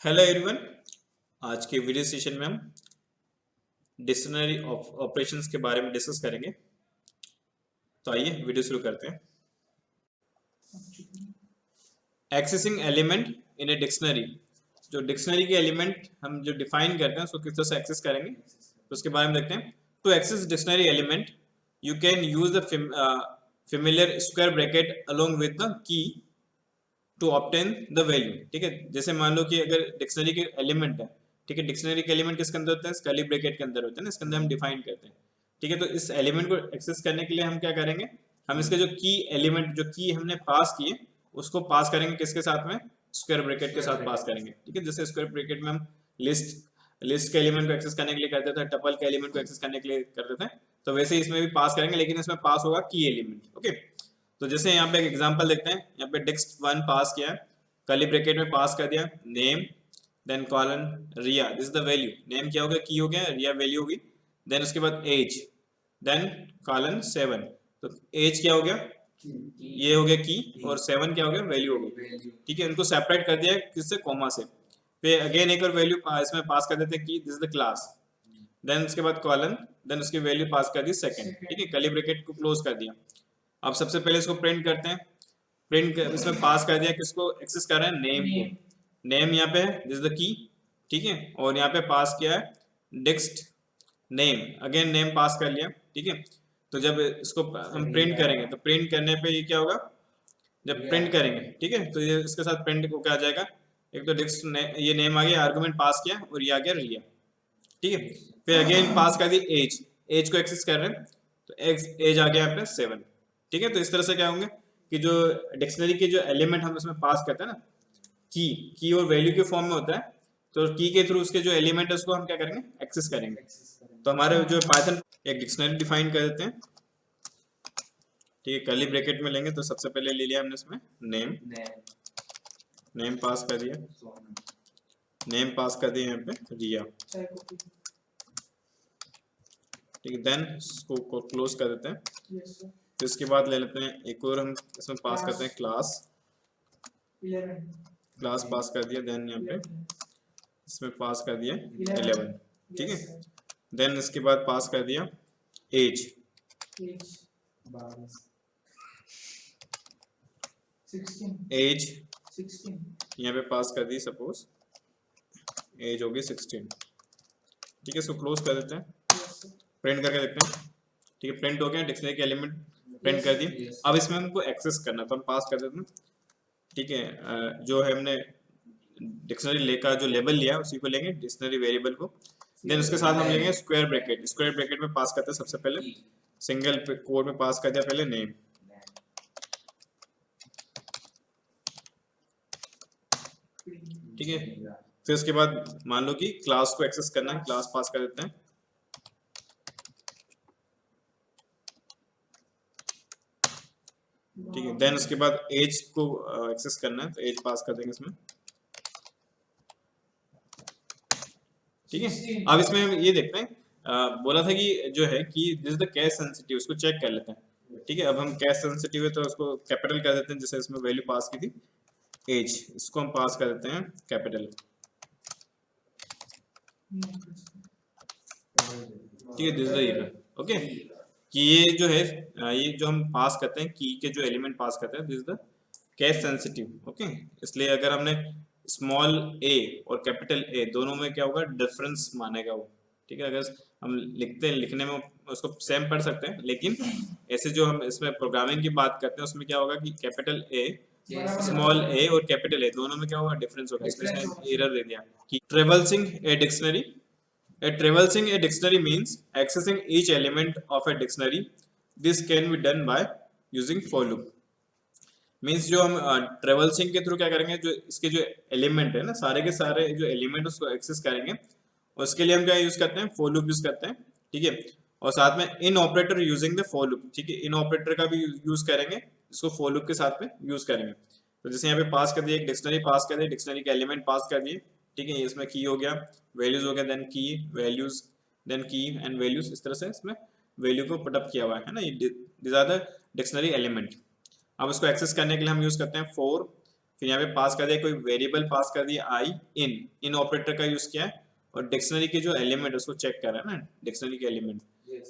Hello everyone. आज के video session में हम डिक्शनरी ऑपरेशंस के बारे में डिस्कस करेंगे। तो आइए वीडियो शुरू करते हैं। Accessing element in A dictionary. जो डिक्शनरी के एलिमेंट हम जो डिफाइन करते हैं उसको किस तरह से एक्सेस करेंगे तो उसके बारे में देखते हैं। To access dictionary element you can use the familiar square bracket along with the key to obtain the value. ठीक है, जैसे मान लो कि अगर डिक्शनरी के एलिमेंट है, ठीक है, डिक्शनरी के एलिमेंट किसके अंदर होते हैं, कर्ली ब्रैकेट के अंदर होते हैं ना, इसके अंदर हम डिफाइन करते हैं। ठीक है, तो इस एलिमेंट को एक्सेस करने के लिए हम क्या करेंगे, हम इसके जो की एलिमेंट जो की हमने पास किए उसको पास करेंगे किसके साथ में, स्क्वायर ब्रैकेट के साथ पास करेंगे। ठीक है, जैसे स्क्वायर ब्रैकेट में हम लिस्ट के एलिमेंट को एक्सेस करने के लिए करते थे, टपल के एलिमेंट को एक्सेस करने के लिए करते थे, तो वैसे ही इसमें भी पास करेंगे, लेकिन इसमें पास होगा की एलिमेंट। ओके, तो जैसे यहाँ पे एक एग्जांपल देखते हैं। यहाँ पे डिक्स्ट 1 पास किया है, कर्ली ब्रैकेट में पास कर दिया name, then colon Riya, this is the value. Name क्या हो गया, की हो गया, रिया वैल्यू होगी। देन उसके बाद एज, देन कॉलन 7, तो एज क्या हो गया, ये हो गया की, और 7 क्या हो गया, वैल्यू हो गई। ठीक है, इनको सेपरेट कर दिया किससे, कॉमा से। फिर अगेन एक और वैल्यू इसमें पास कर देते हैं कि this is the class. Then उसके बाद कॉलन, देन उसकी वैल्यू पास कर दी सेकंड। ठीक है, कर्ली ब्रैकेट को क्लोज कर दिया। अब सबसे पहले इसको प्रिंट करते हैं। प्रिंट इसमें पास कर दिया, किसको एक्सेस कर रहे हैं, नेम को। नेम यहाँ पे है, दिस द की। ठीक है, और यहाँ पे पास किया है डिक्स्ट नेम, अगेन नेम पास कर लिया। ठीक है, तो जब इसको हम प्रिंट करेंगे तो प्रिंट करने पे ये क्या होगा, जब प्रिंट करेंगे, ठीक है, तो ये इसके साथ प्रिंट को क्या आ जाएगा, एक तो डिक्स्ट ये नेम आ गया, आर्गुमेंट पास किया, और ये आ गया रिया। ठीक है, फिर अगेन पास कर दी एज, एज को एक्सेस कर रहे हैं, तो एज आ गया यहाँ पे 7। ठीक है, तो इस तरह से क्या होंगे कि जो डिक्शनरी के जो एलिमेंट हम उसमें पास करते हैं ना, की और वैल्यू के फॉर्म में होता है, तो की के थ्रू उसके जो एलिमेंट है उसको हम क्या करेंगे, एक्सेस करेंगे। तो हमारे जो पाइथन एक डिक्शनरी डिफाइन कर देते हैं। ठीक है, कर्ली ब्रैकेट में लेंगे, तो सबसे पहले ले लिया हमने इसमें नेम, नेम पास कर दिया, नेम पास कर दिया यहाँ पे रिया। ठीक है, देन इसको क्लोज कर देते हैं। तो इसके बाद ले लेते हैं एक और, हम इसमें पास करते हैं क्लास, क्लास पास कर दिया। देन यहाँ पे इसमें पास कर दिया 11। ठीक है, देन इसके बाद पास कर दिया एज, एज यहाँ पे पास कर दी, सपोज एज होगी 16। ठीक है, इसको क्लोज कर देते हैं, प्रिंट करके देखते हैं। ठीक है, प्रिंट हो गया, डिक्शनरी के एलिमेंट प्रिंट कर दिए। अब इसमें हमको एक्सेस करना, तो हम पास कर देते हैं। ठीक है, जो है हमने डिक्शनरी लेकर जो लेबल लिया उसी को लेंगे, डिक्शनरी वेरिएबल को। देन उसके साथ हम लेंगे स्क्वायर ब्रैकेट, स्क्वायर ब्रैकेट में पास करते हैं सबसे पहले, सिंगल कोड में पास कर दिया पहले नेम। ठीक है, फिर उसके बाद मान लो कि क्लास को एक्सेस करना है, क्लास पास कर देते हैं। ठीक है, देन उसके बाद एज को एक्सेस करना है, तो एज पास कर देंगे इसमें। ठीक है, अब इसमें हम ये देखते हैं, बोला था कि जो है कि this is the cash sensitive, उसको चेक कर लेते हैं। ठीक है, अब हम कैश सेंसिटिव है तो उसको कैपिटल कर देते हैं, जैसे इसमें वैल्यू पास की थी एज, इसको हम पास कर देते हैं कैपिटल। ठीक है, दिस इज द ओके, कि ये जो है ये जो हम पास करते हैं की के जो एलिमेंट पास करते हैं, this is the cash sensitive. Okay, इसलिए अगर हमने स्मॉल ए और कैपिटल ए दोनों में क्या होगा, डिफरेंस मानेगा वो। ठीक है, अगर हम लिखते हैं, लिखने में उसको सेम पढ़ सकते हैं, लेकिन ऐसे जो हम इसमें प्रोग्रामिंग की बात करते हैं उसमें क्या होगा कि कैपिटल ए, स्मॉल ए और कैपिटल ए दोनों में क्या होगा, डिफरेंस होगा। इसमें एरर दे दिया कि traversing a dictionary, traversing a dictionary means accessing each element of a dictionary. This can be done by using for loop. Means जो हम ट्रेवल्सिंग के थ्रू क्या करेंगे, जो इसके जो एलिमेंट है ना, सारे के सारे जो एलिमेंट उसको एक्सेस करेंगे, उसके लिए हम क्या यूज करते हैं, फॉर लूप यूज करते हैं। ठीक है, और साथ में in operator using the for loop. ठीक है, इन ऑपरेटर का भी यूज करेंगे, इसको फॉर लूप के साथ में यूज करेंगे। तो जैसे यहाँ पे पास कर दिए, एक डिक्शनरी पास कर दिए, डिक्शनरी के एलिमेंट पास कर दिए। ठीक है, इसमें की हो गया, वैल्यूज हो गया, देन की वैल्यूज, देन की एंड वैल्यूज, इस तरह से इसमें वैल्यू को पुटअप किया हुआ है ना, ये this are the dictionary element. अब इसको एक्सेस करने के लिए हम यूज करते हैं फॉर, फिर यहाँ पे पास कर दिया कोई वेरिएबल, पास कर दिया आई, इन ऑपरेटर का यूज किया है, और डिक्शनरी के जो एलिमेंट उसको चेक कर रहा है ना, डिक्शनरी के एलिमेंट।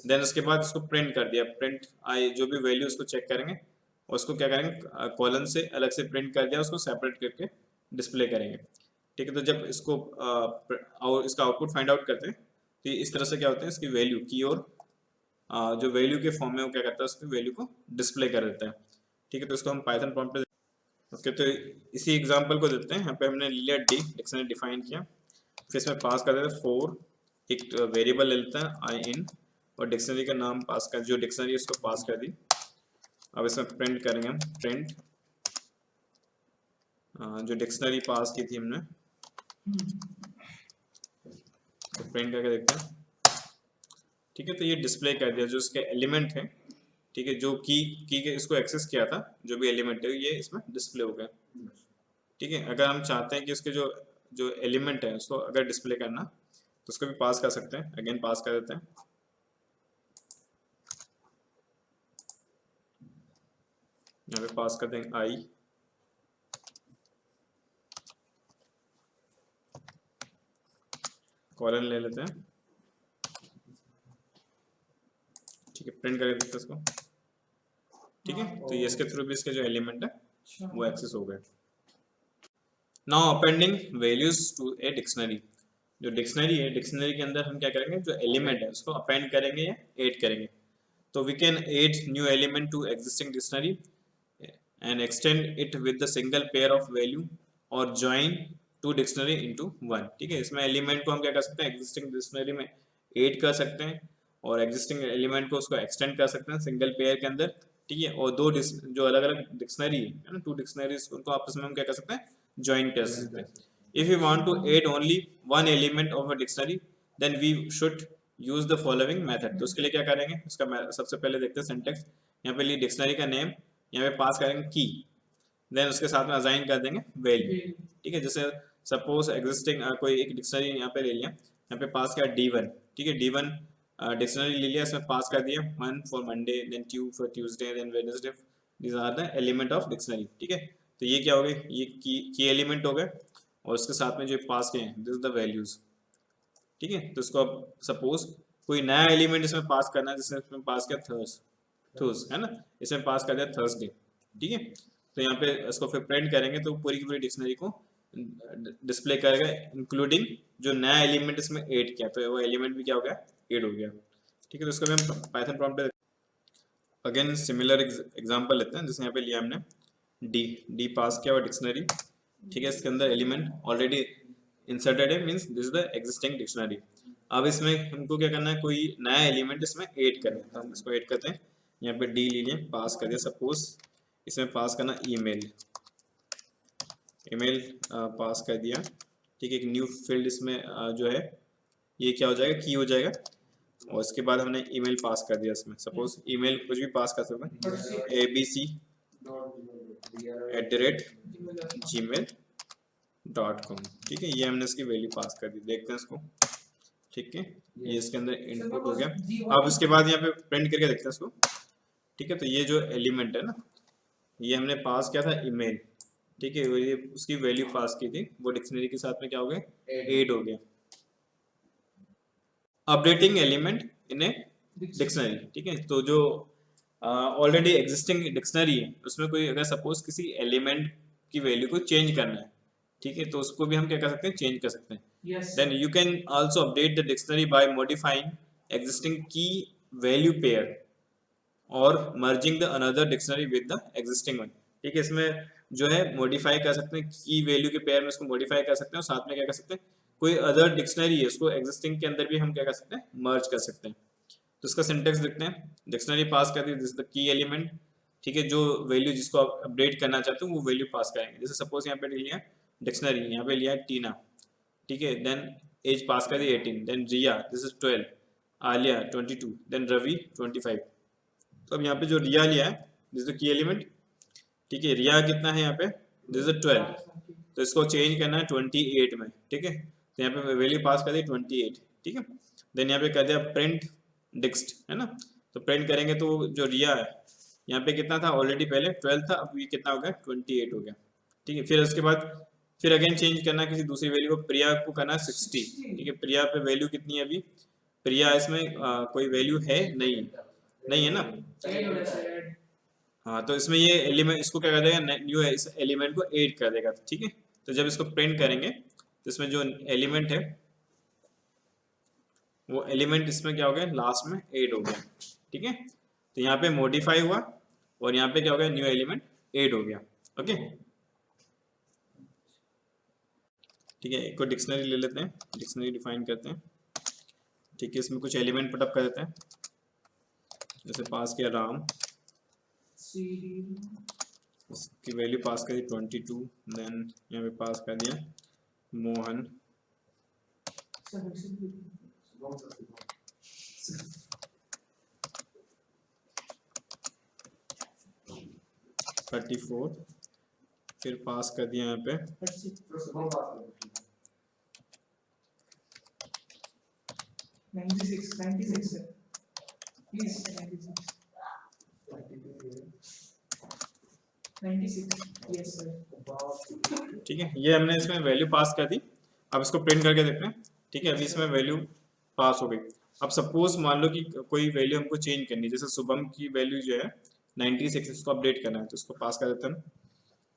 देन उसके बाद उसको प्रिंट कर दिया, प्रिंट आई जो भी वैल्यू उसको चेक करेंगे और उसको क्या करेंगे, कॉलन से अलग से प्रिंट कर दिया, उसको सेपरेट करके डिस्प्ले करेंगे। ठीक है, तो जब इसको और इसका आउटपुट फाइंड आउट करते हैं तो इस तरह से क्या होता है, इसकी वैल्यू की और जो वैल्यू के फॉर्म में वो क्या करता है, उसकी वैल्यू को डिस्प्ले कर देता है। ठीक है, तो इसको हम पाइथन प्रॉम्प्ट पे ओके, तो इसी एग्जांपल को देते हैं। यहाँ पे हमने लिया डी, डिक्शनरी डिफाइन किया, फिर इसमें पास कर देते हैं 4, एक वेरिएबल ले लेता है आई इन, और डिक्शनरी का नाम पास कर, जो डिक्शनरी है उसको पास कर दी। अब इसमें प्रिंट करेंगे हम, प्रिंट जो डिक्शनरी पास की थी हमने, तो प्रिंट करके देखते हैं। ठीक है, तो ये डिस्प्ले कर दिया जो इसके एलिमेंट है। ठीक है, जो की के इसको एक्सेस किया था, जो भी एलिमेंट है ये इसमें डिस्प्ले हो गया। ठीक है, अगर हम चाहते हैं कि उसके जो जो एलिमेंट है उसको अगर डिस्प्ले करना तो उसको भी पास कर सकते हैं। अगेन पास कर देते हैं, यहाँ पे पास कर देंगे आई, कॉलन ले लेते हैं। ठीक है, प्रिंट कर देते हैं इसको। ठीक है, तो ये इसके थ्रू भी इसके जो एलिमेंट है वो एक्सेस हो गए। Now appending values to a dictionary, जो डिक्शनरी है, डिक्शनरी के अंदर हम क्या करेंगे, जो एलिमेंट है उसको अपेंड करेंगे या ऐड करेंगे। तो we can add new element to existing dictionary and extend it with the single pair of value or join two dictionary into one। ठीक है, इसमें एलिमेंट को हम क्या कर सकते हैं, एग्जिस्टिंग डिक्शनरी में ऐड कर सकते हैं और एग्जिस्टिंग एलिमेंट को उसको एक्सटेंड कर सकते हैं सिंगल पेयर के अंदर। ठीक है, और दो जो अलग अलग डिक्शनरी है ना, टू डिक्शनरीज, उनको आपस में हम क्या कर सकते हैं, ज्वाइन कर सकते हैं। If you want to add only one element of a dictionary then we should use the following method. तो उसके लिए क्या करेंगे, उसका सबसे पहले देखते हैं सिंटेक्स। यहाँ पे लिए डिक्शनरी का नेम, यहाँ पे पास करेंगे की, देन उसके साथ में असाइन कर देंगे वैल्यू। ठीक है, जैसे सपोज एग्जिस्टिंग कोई एक डिक्शनरी यहाँ पे ले लिया, यहाँ पे पास किया D1। ठीक है, D1 डिक्शनरी ले लिया, इसमें पास कर दिया 1 for Monday, then 2 for Tuesday, then Wednesday, these are the element of dictionary. ठीक है, तो ये क्या हो गए, ये की एलिमेंट हो गए, और उसके साथ में जो पास किए हैं दिस इज द वैल्यूज। ठीक है, तो इसको अब सपोज कोई नया एलिमेंट इसमें पास करना है, जिसने इसमें पास किया थर्स है ना, इसमें पास कर दिया थर्सडे। ठीक है, तो यहाँ पे इसको फिर प्रिंट करेंगे तो पूरी की पूरी डिक्शनरी को डिस्प्ले करेगा, इंक्लूडिंग जो नया एलिमेंट इसमें ऐड किया, तो वो एलिमेंट भी क्या हो गया, ऐड हो गया। ठीक है, तो इसको भी हम पाइथन प्रॉम्प्ट पे अगेन सिमिलर एग्जांपल लेते हैं। जैसे यहाँ पे लिया हमने डी पास किया हुआ डिक्शनरी। ठीक है, इसके अंदर एलिमेंट ऑलरेडी इंसर्टेड है, means this is the existing dictionary. अब इसमें हमको क्या करना है, कोई नया एलिमेंट इसमें ऐड करना है, तो हम इसको ऐड करते हैं। यहाँ पे डी ले लिए, पास कर दिया, सपोज इसमें पास करना ईमेल, ईमेल पास कर दिया। ठीक है, एक न्यू फील्ड इसमें जो है ये क्या हो जाएगा, की हो जाएगा, और इसके बाद हमने ईमेल पास कर दिया इसमें, सपोज ईमेल कुछ भी पास कर सकते हैं, abc@gmail.com। ठीक है, ये हमने इसकी वैल्यू पास कर दी, देखते हैं इसको। ठीक है, ये इसके अंदर इनपुट हो गया। अब उसके बाद यहाँ पे प्रिंट करके देखते हैं इसको। ठीक है, तो ये जो एलिमेंट है ना, ये हमने पास किया था ईमेल। ठीक है, ये उसकी वैल्यू पास की थी, वो डिक्शनरी के साथ में क्या हो गया, ऐड हो गया। Updating element in a dictionary. ठीक है, तो जो ऑलरेडी एग्जिस्टिंग डिक्शनरी है उसमें कोई अगर सपोज किसी एलिमेंट की वैल्यू को चेंज करना है, ठीक है, तो उसको भी हम क्या कर सकते हैं, चेंज कर सकते हैं। Then you can also update the dictionary by modifying existing key value pair और merging the another dictionary with the existing one. ठीक है, इसमें जो है मॉडिफाई कर सकते हैं, की वैल्यू के पेयर में इसको मॉडिफाई कर सकते हैं, और साथ में क्या कर सकते हैं, कोई अदर डिक्शनरी है उसको एग्जिस्टिंग के अंदर भी हम क्या कर सकते हैं, मर्ज कर सकते हैं। तो इसका सिंटेक्स देखते हैं। डिक्शनरी पास कर दी, this is the key element. ठीक है, जो वैल्यू जिसको आप अपडेट करना चाहते हो वो वैल्यू पास करेंगे। जैसे सपोज यहाँ पे लिया डिक्शनरी, यहाँ पे लिया टीना। ठीक है, देन एज पास कर दी 18, then Riya this is 12, Aaliya 22, then Ravi 25। तो अब यहाँ पे जो रिया लिया है this is the key element. ठीक है, रिया कितना है यहाँ पे, दिस इज 12, तो इसको चेंज करना है 28 में। ठीक है, तो यहाँ पे वैल्यू पास कर दी 28। ठीक है, देन यहाँ पे कर दिया प्रिंट डिक्स्ट, है ना, तो प्रिंट करेंगे तो जो रिया है यहाँ पे कितना था, ऑलरेडी पहले 12 था, अब ये कितना हो गया, 28 हो गया। ठीक है। फिर उसके बाद फिर अगेन चेंज करना किसी दूसरी वैल्यू को, प्रिया को करना 60, ठीक है। प्रिया पे वैल्यू कितनी है अभी, प्रिया इसमें कोई वैल्यू है नहीं, नहीं है ना। हाँ, तो इसमें ये एलिमेंट इसको क्या कर देगा, न्यू इस एलिमेंट को ऐड कर देगा, ठीक है। तो जब इसको प्रिंट करेंगे तो इसमें जो एलिमेंट है वो एलिमेंट इसमें क्या हो गया, लास्ट में ऐड हो गया, ठीक है। तो यहाँ पे मॉडिफाई हुआ और यहाँ पे क्या हो गया, न्यू एलिमेंट ऐड हो गया, ओके। ठीक है, एक को डिक्शनरी ले लेते हैं, डिक्शनरी डिफाइन करते हैं, ठीक है। इसमें कुछ एलिमेंट पुटअप कर देते हैं, जैसे पास किया राम, इसकी वैल्यू पास करी 22, देन यहाँ पे पास कर दिया मोहन, 34, फिर पास कर दिया यहाँ पे 96 प्लीज 96 यस सर, ठीक है। ये हमने इसमें वैल्यू पास कर दी, अब इसको प्रिंट करके देखते हैं, ठीक है। अभी इसमें वैल्यू पास हो गई। अब सपोज मान लो कि कोई वैल्यू हमको चेंज करनी है, जैसे शुभम की वैल्यू जो है 96, इसको अपडेट करना है, तो इसको पास कर देते हैं,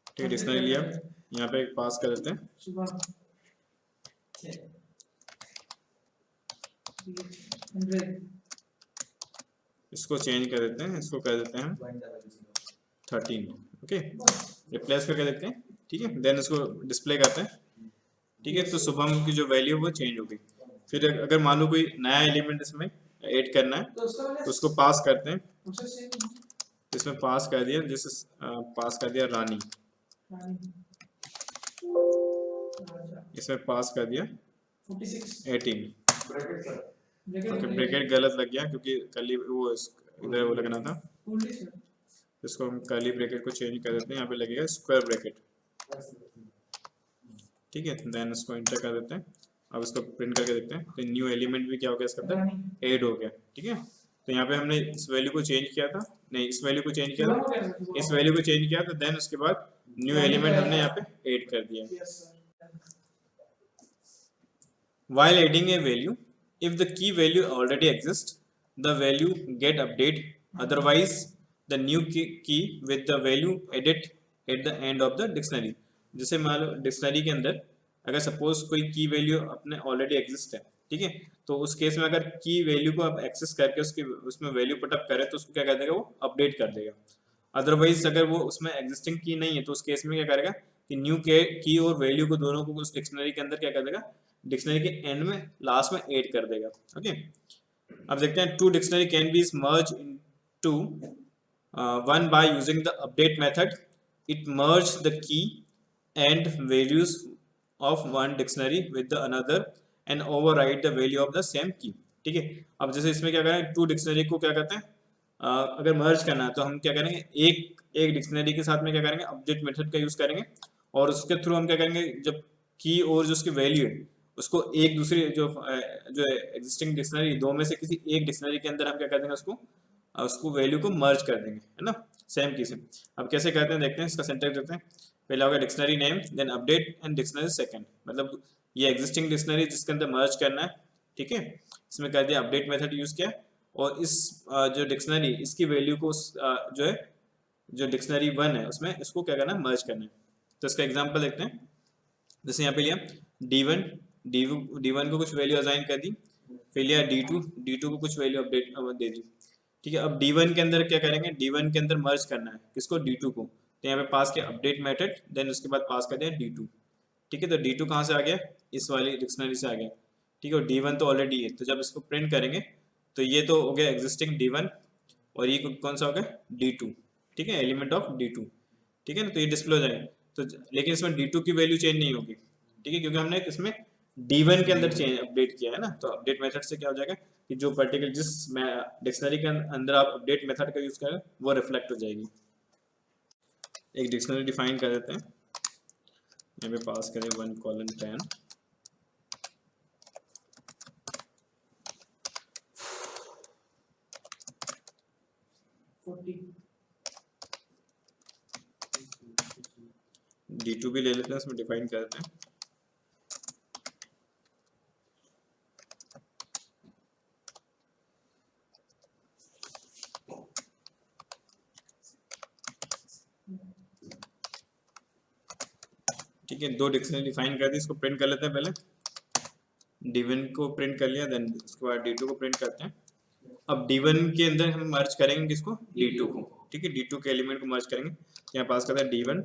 ठीक है। डिक्शनरी लिया, यहाँ पे पास कर देते हैं, शुभम 100 इसको चेंज कर देते हैं, इसको कर देते हैं 13, ओके। रिप्लेस करके देखते हैं, ठीक है। देन इसको डिस्प्ले करते हैं, ठीक है। तो शुभम की जो वैल्यू वो चेंज हो गई। फिर अगर मान लो कोई नया एलिमेंट इसमें ऐड करना है तो उसको पास करते हैं, इसमें पास कर दिया, जैसे पास कर दिया रानी, इसमें पास कर दिया 18, ओके। ब्रैकेट गलत लग गया क्योंकि कर्ली वो इधर वो लगना था, इसको हम कर्ली ब्रैकेट को चेंज कर देते हैं, यहाँ पे लगेगा स्क्वायर ब्रैकेट, ठीक है। देन इसको इंटर कर देते हैं, अब इसको प्रिंट करके देखते हैं, तो न्यू एलिमेंट भी क्या हो गया इसका अंदर ऐड हो गया, ठीक है। तो यहाँ पे हमने इस वैल्यू को चेंज किया था, नहीं इस वैल्यू को चेंज किया था, इस वैल्यू को चेंज किया था, देन उसके बाद न्यू एलिमेंट हमने यहाँ पे ऐड कर दिया। While adding a value, if the key value already exists, the value get update. Otherwise, the new key with the value added at the end of the dictionary. जैसे मान लो dictionary के अंदर अगर सपोज कोई की value अपने already exist है, ठीक है। तो उस केस में अगर की वैल्यू को आप एक्सेस करके उसकी उसमें वैल्यू पुटअप करें तो उसको क्या कर देगा, वो अपडेट कर देगा। अदरवाइज अगर वो उसमें एग्जिस्टिंग की नहीं है तो उस केस में क्या करेगा कि न्यू के की और वैल्यू को दोनों को उस डिक्शनरी के अंदर क्या कर देगा, डिक्शनरी के एंड में लास्ट में ऐड कर देगा, ओके। अब देखते हैं two dictionary can be merge into one by using the update method. It merge the key and values of one dictionary with the another and override the value of the same key, ठीक है। अब जैसे इसमें क्या करें, to dictionary को क्या कहते हैं, अगर मर्ज करना है तो हम क्या करेंगे, एक डिक्शनरी के साथ में क्या करेंगे, अपडेट मेथड का यूज करेंगे और उसके थ्रू हम क्या करेंगे, जब की और जो उसकी वैल्यू है उसको एक दूसरी जो एग्जिस्टिंग डिक्शनरी दो में से किसी एक डिक्शनरी के अंदर हम क्या कर देंगे, उसको वैल्यू को मर्ज कर देंगे, है ना, सेम की से। अब कैसे करते हैं देखते हैं, इसका सिंटैक्स देखते हैं। पहला होगा dictionary name, then update and dictionary second, मतलब ये एग्जिस्टिंग डिक्शनरी जिसके अंदर मर्ज करना है, ठीक है। इसमें कर दिया अपडेट मेथड यूज किया और इस जो डिक्शनरी इसकी वैल्यू को जो है जो डिक्शनरी वन है उसमें इसको क्या करना है, मर्ज करना है। तो इसका एग्जांपल देखते हैं, जैसे यहाँ पे लिया D1, D1 को कुछ वैल्यू असाइन कर दी, फिर लिया D2 को कुछ वैल्यू अपडेट दे दी, ठीक है। अब D1 के अंदर क्या करेंगे, D1 के अंदर मर्ज करना है किसको, D2 को, तो यहाँ पे पास किया अपडेट मेथड, देन उसके बाद पास कर दिया D2, ठीक है। तो D2 कहाँ से आ गया, इस वाली डिक्शनरी से आ गया, ठीक है। और D1 तो ऑलरेडी है, तो जब इसको प्रिंट करेंगे तो ये तो हो गया एग्जिस्टिंग D1 और ये कौन सा हो गया D2, ठीक है, एलिमेंट ऑफ D2, ठीक है ना। तो ये डिस्प्ले हो जाएगा, तो लेकिन इसमें D2 की वैल्यू चेंज नहीं होगी, ठीक है, क्योंकि हमने इसमें D1 के अंदर चेंज अपडेट किया है ना। तो अपडेट मेथड से क्या हो जाएगा कि जो पर्टिकुलर जिस डिक्शनरी के अंदर आप अपडेट मेथड का यूज करें वो रिफ्लेक्ट हो जाएगी। एक डिक्शनरी डिफाइन कर देते हैं, यहाँ पे पास करें 1:10, D2 भी ले लेते हैं, इसमें डिफाइन कर देते हैं। ठीक है, 2 डिक्शनरी डिफाइन कर दी, इसको प्रिंट कर लेते हैं। पहले D1 को प्रिंट कर लिया, देन उसके बाद D2 को प्रिंट करते हैं। अब D1 के अंदर हम मर्ज करेंगे किसको, D2 को। ठीक है, D2 के एलिमेंट को मर्ज करेंगे, यहाँ पास करते हैं D1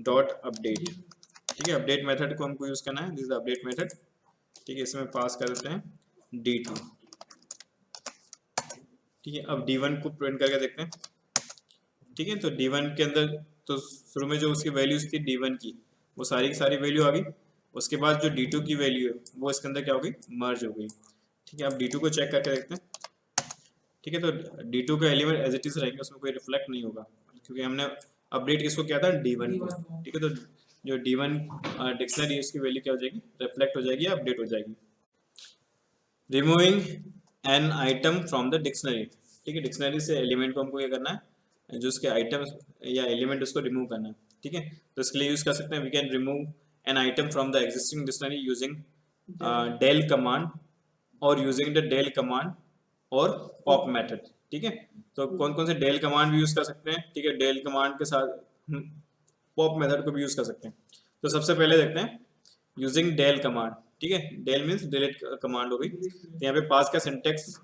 डॉट अपडेट। ठीक है, अपडेट मेथड को हमको यूज करना है, दिस इज अपडेट मेथड। ठीक है, इसमें पास कर देते हैं D2। ठीक है, अब D1 को प्रिंट करके देखते हैं। ठीक है, तो D1 के अंदर तो शुरू में जो उसकी वैल्यूज थी D1 की, वो सारी की सारी वैल्यू आ गई। उसके बाद जो D2 की वैल्यू है वो इसके अंदर क्या हो गई, मर्ज हो गई। ठीक है, अब D2 को चेक करके देखते हैं। ठीक है, तो D2 का एलिमेंट एज इट इज रहेंगे, उसमें कोई रिफ्लेक्ट नहीं होगा, क्योंकि हमने अपडेट किसको किया था, D1 को। ठीक है, तो जो D1 डिक्शनरी उसकी वैल्यू क्या हो जाएगी, रिफ्लेक्ट हो जाएगी, अपडेट हो जाएगी। Removing N item from the dictionary. ठीक है, डिक्शनरी से एलिमेंट को हमको क्या करना है, जो उसके आइटम या एलिमेंट उसको रिमूव करना है। ठीक है, तो इसके लिए यूज कर सकते हैं, we can remove an item from the existing dictionary using del command और यूजिंग द del कमांड और पॉप मेथड। ठीक है, तो कौन कौन से del कमांड भी यूज कर सकते हैं। ठीक है, del कमांड के साथ पॉप मेथड को भी यूज कर सकते हैं। तो सबसे पहले देखते हैं यूजिंग del कमांड। ठीक है, del मीन्स डिलीट कमांड हो गई। तो यहाँ पे पास का सिंटेक्स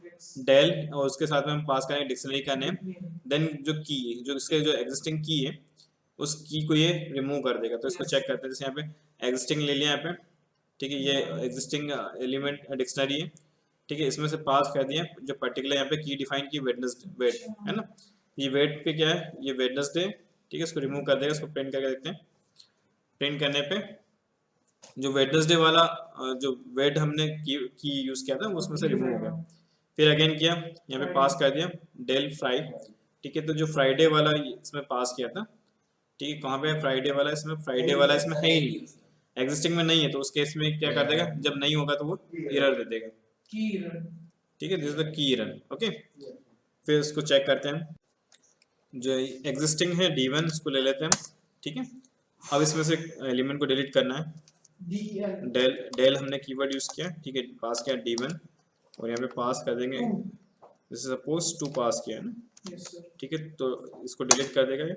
del और उसके साथ में हम पास करेंगे डिक्शनरी का नेम, देन जो की, जो इसके जो एग्जिस्टिंग की है उस की को ये रिमूव कर देगा। तो इसको चेक करते हैं, जैसे यहाँ पे एग्जिस्टिंग ले लिया यहाँ पे। ठीक है, ये एग्जिस्टिंग एलिमेंट डिक्शनरी है। ठीक है, इसमें से पास कर दिया जो पर्टिकुलर यहाँ पे की डिफाइन की वेडनेसडे, वेट है ना, ये वेट पे क्या है, ये वेडनेसडे। ठीक है, इसको रिमूव कर देगा, इसको प्रिंट करके देखते हैं। प्रिंट करने पे जो वेडनेसडे वाला जो वेट हमने की यूज किया था वो उसमें से रिमूव हो गया। फिर अगेन किया, यहाँ पे पास कर दिया del फ्राई। ठीक है, तो जो फ्राइडे वाला इसमें पास किया था। ठीक है, कहाँ पे है फ्राइडे वाला, इसमें फ्राइडे वाला इसमें है ही नहीं, एग्जिस्टिंग में नहीं है, तो उस केस में क्या कर देगा, जब नहीं होगा तो वो एरर दे देगा। ठीक है, दिस इज द की एरर। ओके, फिर इसको चेक करते हैं, जो एग्जिस्टिंग है D1 इसको ले लेते हैं। ठीक है, अब इसमें से एलिमेंट को डिलीट करना है। del हमने कीवर्ड यूज किया। ठीक है, पास किया D1 और यहाँ पे पास कर देंगे, जैसे सपोज 2 पास किया है ना। ठीक है, तो इसको डिलीट कर देगा ये।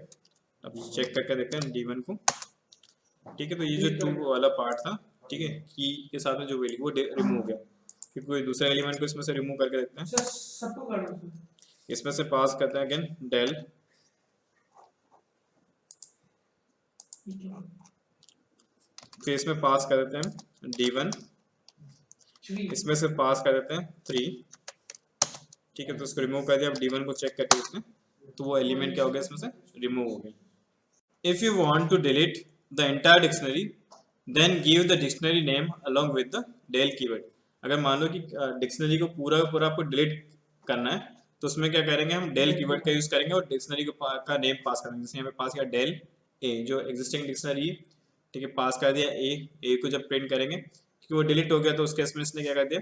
अब चेक करके देखते हैं D1 को। ठीक है, तो ये जो 2 वाला पार्ट था, ठीक है, की के साथ में जो वैल्यू वो रिमूव हो गया। फिर कोई दूसरा एलिमेंट को इसमें से रिमूव करके देखते हैं। इसमें से पास करते हैं अगेन del। फिर इसमें पास कर देते हैं D1, इसमें से पास कर देते हैं 3। ठीक है, तो इसको रिमूव कर दिया। अब D1 को चेक करके इसमें, तो वो एलिमेंट क्या हो गया, इसमें से रिमूव हो गया। If you want to delete the entire dictionary then give the dictionary name along with the del keyword. अगर मान लो कि डिक्शनरी को पूरा पूरा आपको डिलीट करना है, तो उसमें क्या करेंगे, हम del कीवर्ड का यूज करेंगे और डिक्शनरी का नेम पास करेंगे। जैसे यहाँ पे पास किया del a, जो एग्जिस्टिंग डिक्शनरी है। ठीक है, पास कर दिया ए को जब प्रिंट करेंगे, क्योंकि वो डिलीट हो गया, तो उस केस में इसने क्या कर दिया,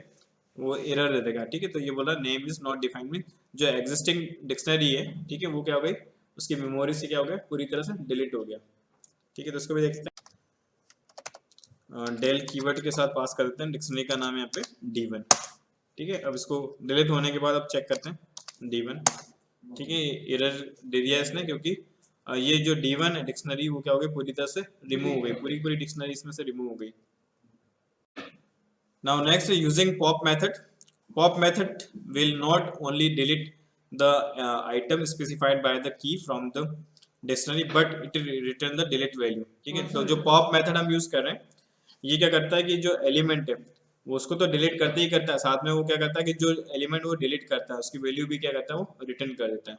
वो एरर दे देगा। ठीक है, तो ये बोला name is not defined, mean जो एग्जिस्टिंग डिक्शनरी है, ठीक है, वो क्या हो गई, उसकी मेमोरी से क्या हो गया, पूरी तरह से डिलीट हो गया। ठीक है, तो इसको भी देखते हैं। del कीवर्ड के साथ पास कर देते हैं, डिक्शनरी का नाम है यहाँ पे D1। ठीक है, अब इसको डिलीट होने के बाद अब चेक करते हैं D1। ठीक है, एरर दे दिया इसने, क्योंकि ये जो D1 है डिक्शनरी, वो क्या हो गई, पूरी तरह से रिमूव हो गई, पूरी पूरी डिक्शनरी इसमें से रिमूव हो गई। Now next, using pop method. Pop method will not only delete the item specified by the key from the dictionary, but it will return the delete value. ठीक है, तो जो pop method हम use कर रहे हैं, ये क्या करता है कि जो एलिमेंट है वो उसको तो डिलीट करते ही करता है, साथ में वो क्या करता है कि जो एलिमेंट वो डिलीट करता है उसकी वैल्यू भी क्या करता है, वो रिटर्न कर देता है।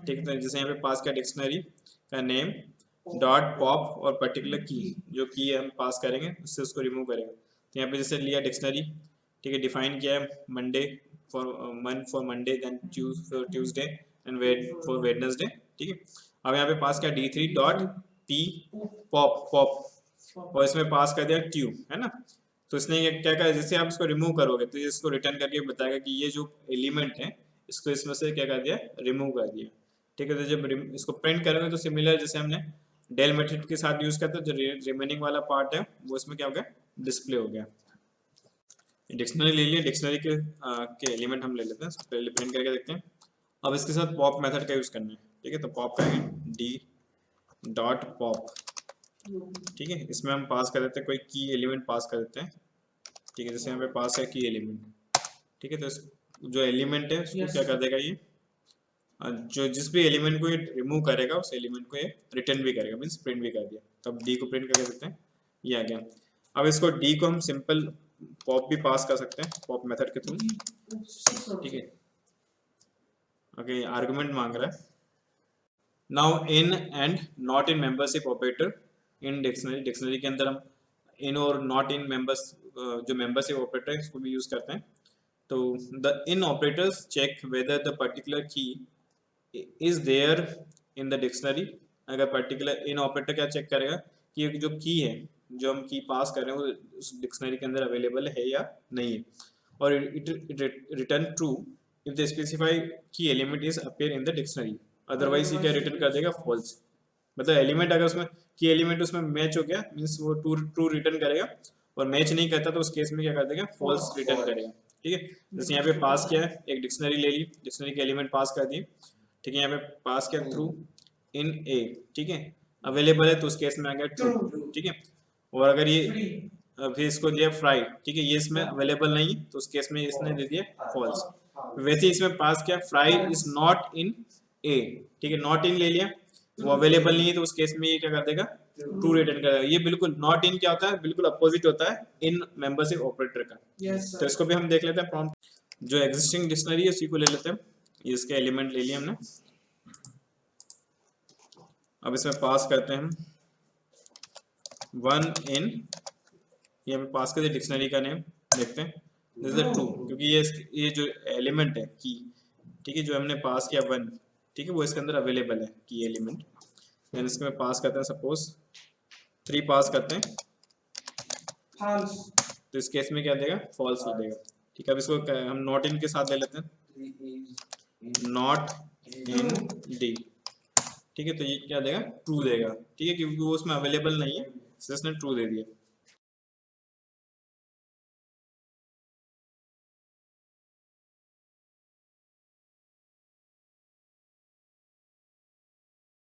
ठीक है, तो जैसे यहाँ पे पास का डिक्शनरी का नेम डॉट पॉप और पर्टिकुलर की, जो की है हम पास करेंगे, उससे उसको रिमूव करेंगे। तो यहाँ पे जैसे लिया डिक्शनरी, ठीक है, डिफाइन किया है Monday for month for Monday, then for Tuesday and Wed for Wednesday. ठीक है, अब यहाँ पे पास किया D3 dot P pop pop, और इसमें पास कर दिया ट्यूब, है ना। तो इसने ये क्या कहा, जैसे आप इसको रिमूव करोगे तो इसको रिटर्न करके बताएगा कि ये जो एलिमेंट है इसको इसमें से क्या कर दिया, रिमूव कर दिया। ठीक है, तो जब इसको प्रिंट करोगे तो सिमिलर जैसे हमने डेल मेथड के साथ यूज करते हैं, जो रिमेनिंग वाला पार्ट है वो इसमें क्या हो गया, डिस्प्ले हो गया। डिक्शनरी ले लिया, डिक्शनरी के एलिमेंट हम ले लेते हैं, पहले प्रिंट करके देखते हैं। अब इसके साथ पॉप मेथड का यूज करना है, ठीक है। तो पॉप करेंगे डी डॉट पॉप, ठीक है। इसमें हम पास कर देते हैं कोई की एलिमेंट पास कर देते हैं, ठीक है। जैसे यहाँ पे पास है की एलिमेंट, ठीक है। तो जो एलिमेंट है उसको क्या कर देगा ये, जो जिस भी एलिमेंट को ये रिमूव करेगा उस एलिमेंट को ये रिटर्न भी करेगा, मीन्स प्रिंट भी कर दिया। तो अब डी को प्रिंट करके देखते हैं, ये आ गया। अब इसको डी को हम सिंपल पॉप भी पास कर सकते हैं, पॉप मेथड के थ्रू, ठीक है। ओके, आर्गुमेंट मांग रहा है। Now in and not in membership operator in dictionary, dictionary के अंदर हम इन और नॉट इन मेंबर्स, जो मेंबरशिप ऑपरेटर है उसको भी यूज करते हैं। तो the in operators check whether the particular key is there in the dictionary. अगर पर्टिकुलर इन ऑपरेटर क्या चेक करेगा कि जो की है, जो हम की पास कर रहे हैं वो उस डिक्शनरी के अंदर अवेलेबल है या नहीं है, और it return true if the specified key element is appear in the dictionary. Otherwise ये क्या रिटर्न कर देगा, फॉल्स। मतलब एलिमेंट अगर उसमें की एलिमेंट उसमें मैच हो गया मीन्स वो ट्रू रिटर्न करेगा, और मैच नहीं करता तो उस केस में क्या कर देगा, फॉल्स रिटर्न करेगा, ठीक है। जैसे यहाँ पे पास किया है, एक डिक्शनरी ले ली, डिक्शनरी के एलिमेंट पास कर दिए, ठीक है। यहाँ पे पास किया थ्रू इन ए, ठीक है। अवेलेबल है तो उस केस में आ गया ट्रू, ठीक है। और अगर ये फिर इसको दिया फ्राई, ठीक है, ये इसमें अवेलेबल नहीं तो उस केस में इसने दे दिया फॉल्स। वैसे ही इसमें पास किया फ्राई इज नॉट इन ए, ठीक है, नॉट इन ले लिया, वो अवेलेबल नहीं है तो उस केस में ये क्या कर देगा, ट्रू रिटर्न करेगा। ये बिल्कुल नॉट इन क्या होता है, बिल्कुल अपोजिट होता है इन मेंबरशिप ऑपरेटर का। तो इसको भी हम देख लेते हैं प्रॉम्प्ट, जो एग्जिस्टिंग डिक्शनरी है उसी को ले लेते हैं, इसके एलिमेंट ले लिए हमने। अब इसमें पास करते हैं हम वन इन, ये हमें पास करते डिक्शनरी का नेम देखते हैं, दिस इज ट्रू, क्योंकि ये जो एलिमेंट है की, ठीक है, जो हमने पास किया वन, ठीक है, वो इसके अंदर अवेलेबल है की एलिमेंट। देन इसके में पास करते हैं सपोज 3 पास करते हैं, false, तो इस केस में क्या देगा, फॉल्स हो देगा, ठीक है। अब इसको हम नॉट इन के साथ ले लेते हैं, नॉट इन डी, ठीक है। तो ये क्या देगा, ट्रू देगा, ठीक है, क्योंकि वो उसमें अवेलेबल नहीं है, इसने ट्रू दे दिया।